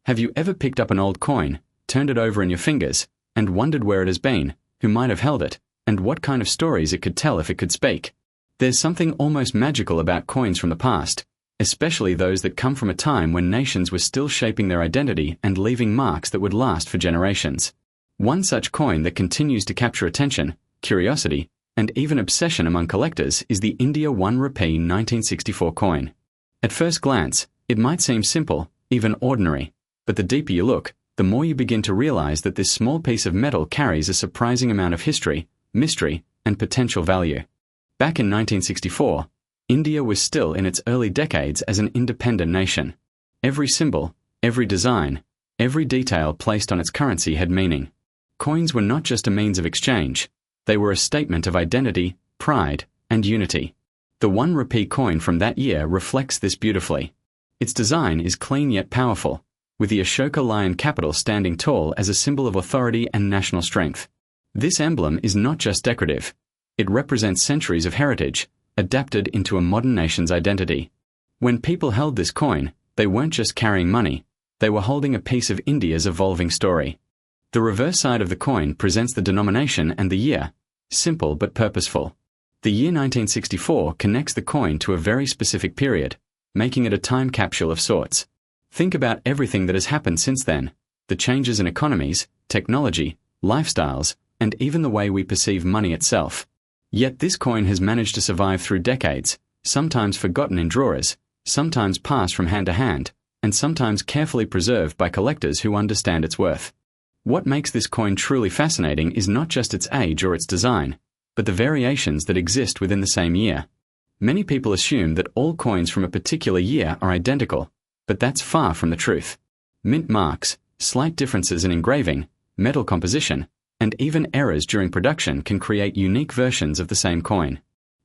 Have you ever picked up an old coin, turned it over in your fingers, and wondered where it has been, who might have held it, and what kind of stories it could tell if it could speak? There's something almost magical about coins from the past, especially those that come from a time when nations were still shaping their identity and leaving marks that would last for generations. One such coin that continues to capture attention, curiosity, and even obsession among collectors is the India 1 Rupee 1964 coin. At first glance, it might seem simple, even ordinary, but the deeper you look, the more you begin to realize that this small piece of metal carries a surprising amount of history, mystery, and potential value. Back in 1964, India was still in its early decades as an independent nation. Every symbol, every design, every detail placed on its currency had meaning. Coins were not just a means of exchange, they were a statement of identity, pride, and unity. The 1 Rupee coin from that year reflects this beautifully. Its design is clean yet powerful, with the Ashoka lion capital standing tall as a symbol of authority and national strength. This emblem is not just decorative. It represents centuries of heritage, adapted into a modern nation's identity. When people held this coin, they weren't just carrying money, they were holding a piece of India's evolving story. The reverse side of the coin presents the denomination and the year, simple but purposeful. The year 1964 connects the coin to a very specific period, making it a time capsule of sorts. Think about everything that has happened since then, the changes in economies, technology, lifestyles, and even the way we perceive money itself. Yet this coin has managed to survive through decades, sometimes forgotten in drawers, sometimes passed from hand to hand, and sometimes carefully preserved by collectors who understand its worth. What makes this coin truly fascinating is not just its age or its design, but the variations that exist within the same year. Many people assume that all coins from a particular year are identical, but that's far from the truth. Mint marks, slight differences in engraving, metal composition, and even errors during production can create unique versions of the same coin.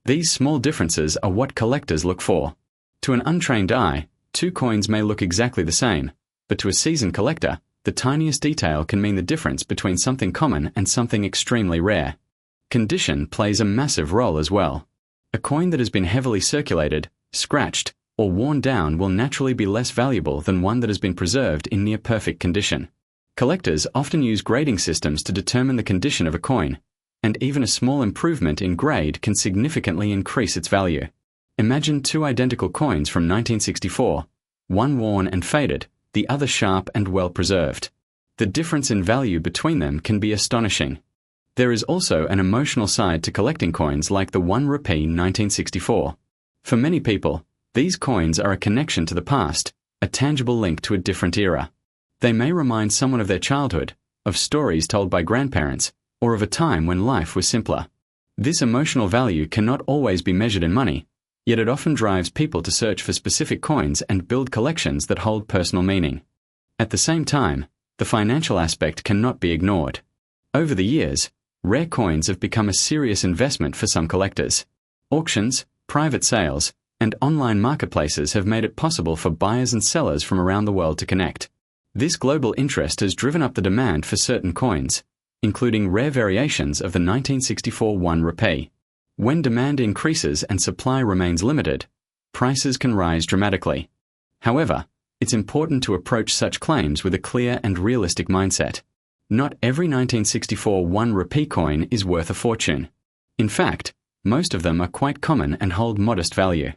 These small differences are what collectors look for. To an untrained eye, two coins may look exactly the same, but to a seasoned collector, the tiniest detail can mean the difference between something common and something extremely rare. Condition plays a massive role as well. A coin that has been heavily circulated, scratched, or worn down will naturally be less valuable than one that has been preserved in near-perfect condition. Collectors often use grading systems to determine the condition of a coin, and even a small improvement in grade can significantly increase its value. Imagine two identical coins from 1964, one worn and faded, the other sharp and well preserved. The difference in value between them can be astonishing. There is also an emotional side to collecting coins like the 1 Rupee 1964. For many people, these coins are a connection to the past, a tangible link to a different era. They may remind someone of their childhood, of stories told by grandparents, or of a time when life was simpler. This emotional value cannot always be measured in money, yet it often drives people to search for specific coins and build collections that hold personal meaning. At the same time, the financial aspect cannot be ignored. Over the years, rare coins have become a serious investment for some collectors. Auctions, private sales, and online marketplaces have made it possible for buyers and sellers from around the world to connect. This global interest has driven up the demand for certain coins, including rare variations of the 1964 1 Rupee. When demand increases and supply remains limited, prices can rise dramatically. However, it's important to approach such claims with a clear and realistic mindset. Not every 1964 1 Rupee coin is worth a fortune. In fact, most of them are quite common and hold modest value.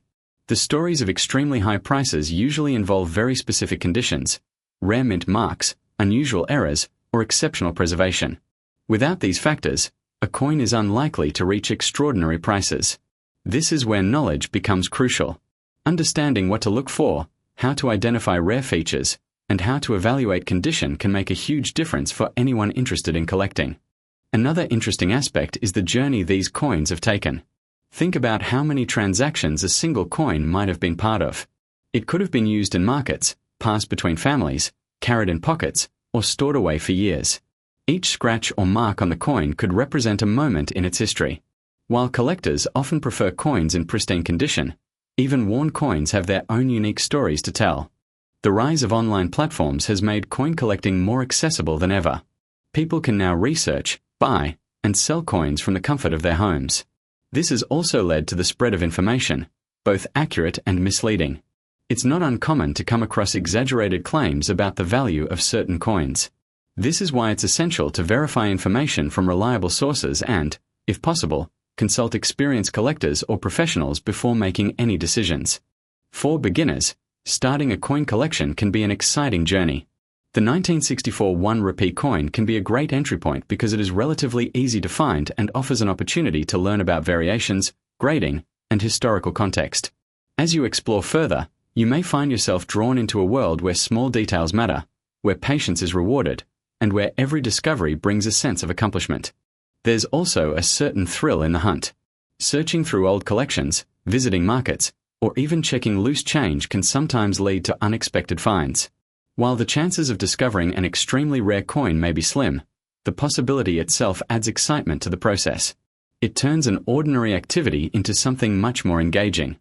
The stories of extremely high prices usually involve very specific conditions, rare mint marks, unusual errors, or exceptional preservation. Without these factors, a coin is unlikely to reach extraordinary prices. This is where knowledge becomes crucial. Understanding what to look for, how to identify rare features, and how to evaluate condition can make a huge difference for anyone interested in collecting. Another interesting aspect is the journey these coins have taken. Think about how many transactions a single coin might have been part of. It could have been used in markets, passed between families, carried in pockets, or stored away for years. Each scratch or mark on the coin could represent a moment in its history. While collectors often prefer coins in pristine condition, even worn coins have their own unique stories to tell. The rise of online platforms has made coin collecting more accessible than ever. People can now research, buy, and sell coins from the comfort of their homes. This has also led to the spread of information, both accurate and misleading. It's not uncommon to come across exaggerated claims about the value of certain coins. This is why it's essential to verify information from reliable sources and, if possible, consult experienced collectors or professionals before making any decisions. For beginners, starting a coin collection can be an exciting journey. The 1964 1 rupee coin can be a great entry point because it is relatively easy to find and offers an opportunity to learn about variations, grading, and historical context. As you explore further, you may find yourself drawn into a world where small details matter, where patience is rewarded, and where every discovery brings a sense of accomplishment. There's also a certain thrill in the hunt. Searching through old collections, visiting markets, or even checking loose change can sometimes lead to unexpected finds. While the chances of discovering an extremely rare coin may be slim, the possibility itself adds excitement to the process. It turns an ordinary activity into something much more engaging.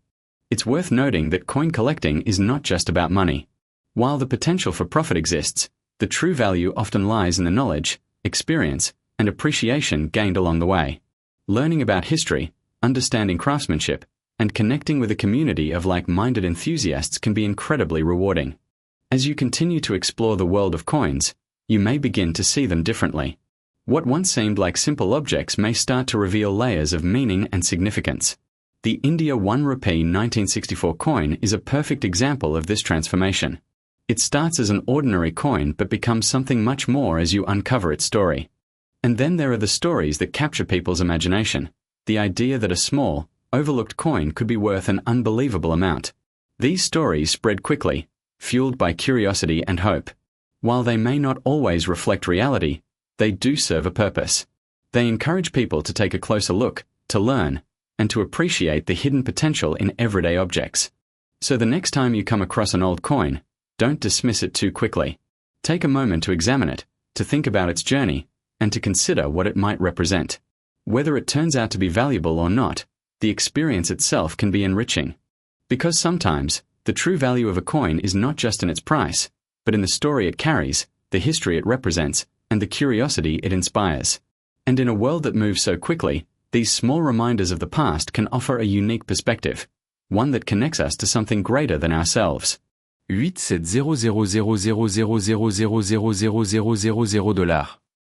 It's worth noting that coin collecting is not just about money. While the potential for profit exists, the true value often lies in the knowledge, experience, and appreciation gained along the way. Learning about history, understanding craftsmanship, and connecting with a community of like-minded enthusiasts can be incredibly rewarding. As you continue to explore the world of coins, you may begin to see them differently. What once seemed like simple objects may start to reveal layers of meaning and significance. The India 1 rupee 1964 coin is a perfect example of this transformation. It starts as an ordinary coin but becomes something much more as you uncover its story. And then there are the stories that capture people's imagination. The idea that a small, overlooked coin could be worth an unbelievable amount. These stories spread quickly, fueled by curiosity and hope. While they may not always reflect reality, they do serve a purpose. They encourage people to take a closer look, to learn, and to appreciate the hidden potential in everyday objects. So the next time you come across an old coin, don't dismiss it too quickly. Take a moment to examine it, to think about its journey, and to consider what it might represent. Whether it turns out to be valuable or not, the experience itself can be enriching. Because sometimes, the true value of a coin is not just in its price, but in the story it carries, the history it represents, and the curiosity it inspires. And in a world that moves so quickly, these small reminders of the past can offer a unique perspective, one that connects us to something greater than ourselves. 870000000000000 $.